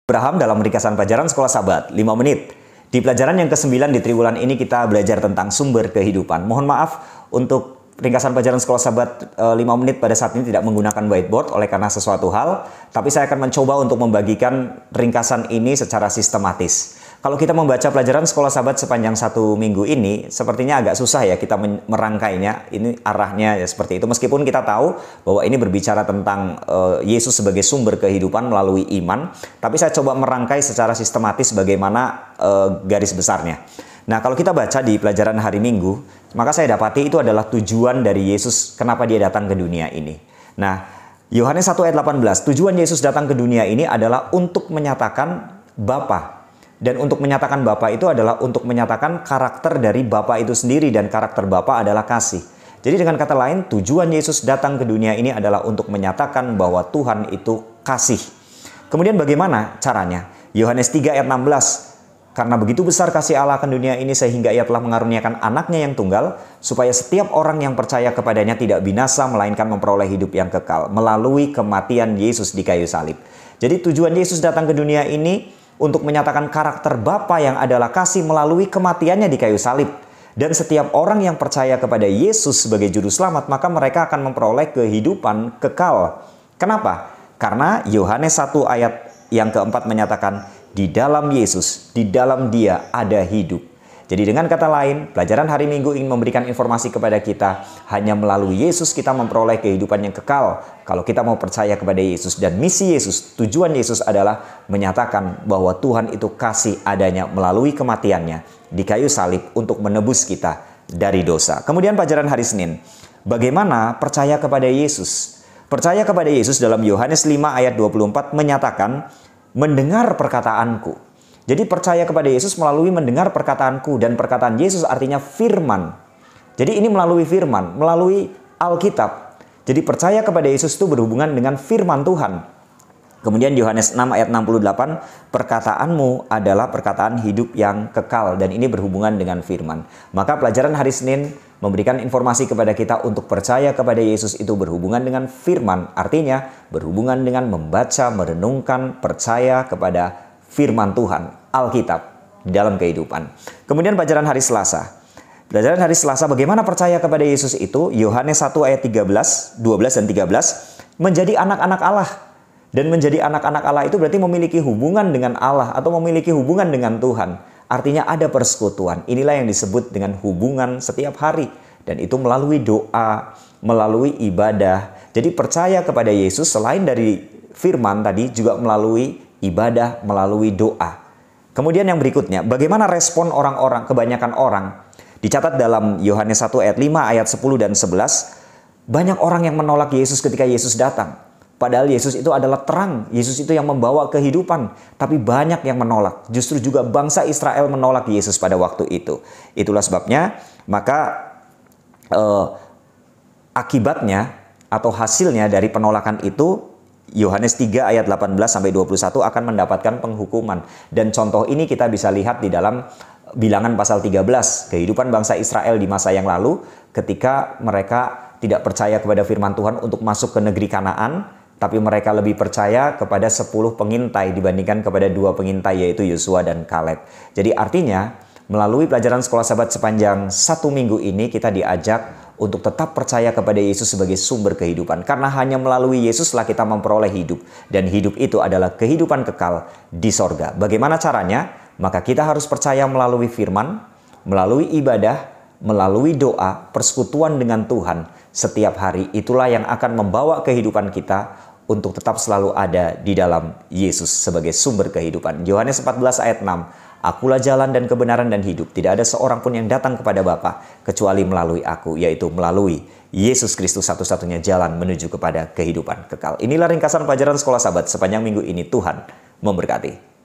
Abraham dalam ringkasan pelajaran Sekolah Sabat 5 menit. Di pelajaran yang ke-9 di triwulan ini kita belajar tentang sumber kehidupan. Mohon maaf untuk ringkasan pelajaran Sekolah Sabat 5 menit pada saat ini tidak menggunakan whiteboard oleh karena sesuatu hal, tapi saya akan mencoba untuk membagikan ringkasan ini secara sistematis. Kalau kita membaca pelajaran Sekolah Sabat sepanjang 1 minggu ini, sepertinya agak susah ya kita merangkainya. Ini arahnya ya seperti itu. Meskipun kita tahu bahwa ini berbicara tentang Yesus sebagai sumber kehidupan melalui iman, tapi saya coba merangkai secara sistematis bagaimana garis besarnya. Nah, kalau kita baca di pelajaran hari Minggu, maka saya dapati itu adalah tujuan dari Yesus kenapa dia datang ke dunia ini. Nah, Yohanes 1 ayat 18, tujuan Yesus datang ke dunia ini adalah untuk menyatakan Bapa. Dan untuk menyatakan Bapa itu adalah untuk menyatakan karakter dari Bapa itu sendiri, dan karakter Bapa adalah kasih. Jadi dengan kata lain, tujuan Yesus datang ke dunia ini adalah untuk menyatakan bahwa Tuhan itu kasih. Kemudian bagaimana caranya? Yohanes 3 ayat 16, karena begitu besar kasih Allah akan dunia ini sehingga ia telah mengaruniakan anaknya yang tunggal, supaya setiap orang yang percaya kepadanya tidak binasa melainkan memperoleh hidup yang kekal melalui kematian Yesus di kayu salib. Jadi tujuan Yesus datang ke dunia ini untuk menyatakan karakter Bapa yang adalah kasih melalui kematiannya di kayu salib. Dan setiap orang yang percaya kepada Yesus sebagai juru selamat, maka mereka akan memperoleh kehidupan kekal. Kenapa? Karena Yohanes 1 ayat yang keempat menyatakan, di dalam Yesus, di dalam Dia ada hidup. Jadi dengan kata lain, pelajaran hari Minggu ingin memberikan informasi kepada kita, hanya melalui Yesus kita memperoleh kehidupan yang kekal. Kalau kita mau percaya kepada Yesus, dan misi Yesus, tujuan Yesus adalah menyatakan bahwa Tuhan itu kasih adanya melalui kematiannya di kayu salib untuk menebus kita dari dosa. Kemudian pelajaran hari Senin, bagaimana percaya kepada Yesus? Percaya kepada Yesus dalam Yohanes 5 ayat 24 menyatakan, mendengar perkataanku. Jadi percaya kepada Yesus melalui mendengar perkataanku, dan perkataan Yesus artinya firman. Jadi ini melalui firman, melalui Alkitab. Jadi percaya kepada Yesus itu berhubungan dengan firman Tuhan. Kemudian Yohanes 6 ayat 68, perkataanmu adalah perkataan hidup yang kekal, dan ini berhubungan dengan firman. Maka pelajaran hari Senin memberikan informasi kepada kita untuk percaya kepada Yesus itu berhubungan dengan firman. Artinya berhubungan dengan membaca, merenungkan, percaya kepada firman Tuhan, Alkitab, di dalam kehidupan. Kemudian pelajaran hari Selasa. Pelajaran hari Selasa bagaimana percaya kepada Yesus itu, Yohanes 1 ayat 13, 12 dan 13, menjadi anak-anak Allah. Dan menjadi anak-anak Allah itu berarti memiliki hubungan dengan Allah atau memiliki hubungan dengan Tuhan. Artinya ada persekutuan. Inilah yang disebut dengan hubungan setiap hari. Dan itu melalui doa, melalui ibadah. Jadi percaya kepada Yesus selain dari firman tadi juga melalui ibadah, melalui doa. Kemudian yang berikutnya, bagaimana respon orang-orang, kebanyakan orang. Dicatat dalam Yohanes 1 ayat 5, ayat 10 dan 11, banyak orang yang menolak Yesus ketika Yesus datang. Padahal Yesus itu adalah terang, Yesus itu yang membawa kehidupan. Tapi banyak yang menolak, justru juga bangsa Israel menolak Yesus pada waktu itu. Itulah sebabnya, maka akibatnya atau hasilnya dari penolakan itu, Yohanes 3 ayat 18 sampai 21 akan mendapatkan penghukuman. Dan contoh ini kita bisa lihat di dalam Bilangan pasal 13, kehidupan bangsa Israel di masa yang lalu ketika mereka tidak percaya kepada firman Tuhan untuk masuk ke negeri Kanaan, tapi mereka lebih percaya kepada 10 pengintai dibandingkan kepada 2 pengintai, yaitu Yosua dan Kaleb. Jadi artinya melalui pelajaran Sekolah Sabat sepanjang 1 minggu ini kita diajak untuk tetap percaya kepada Yesus sebagai sumber kehidupan. Karena hanya melalui Yesuslah kita memperoleh hidup. Dan hidup itu adalah kehidupan kekal di sorga. Bagaimana caranya? Maka kita harus percaya melalui firman, melalui ibadah, melalui doa, persekutuan dengan Tuhan setiap hari. Itulah yang akan membawa kehidupan kita untuk tetap selalu ada di dalam Yesus sebagai sumber kehidupan. Yohanes 14 ayat 6. Akulah jalan dan kebenaran dan hidup. Tidak ada seorang pun yang datang kepada Bapa kecuali melalui aku, yaitu melalui Yesus Kristus satu-satunya jalan menuju kepada kehidupan kekal. Inilah ringkasan pelajaran Sekolah Sabat sepanjang minggu ini. Tuhan memberkati.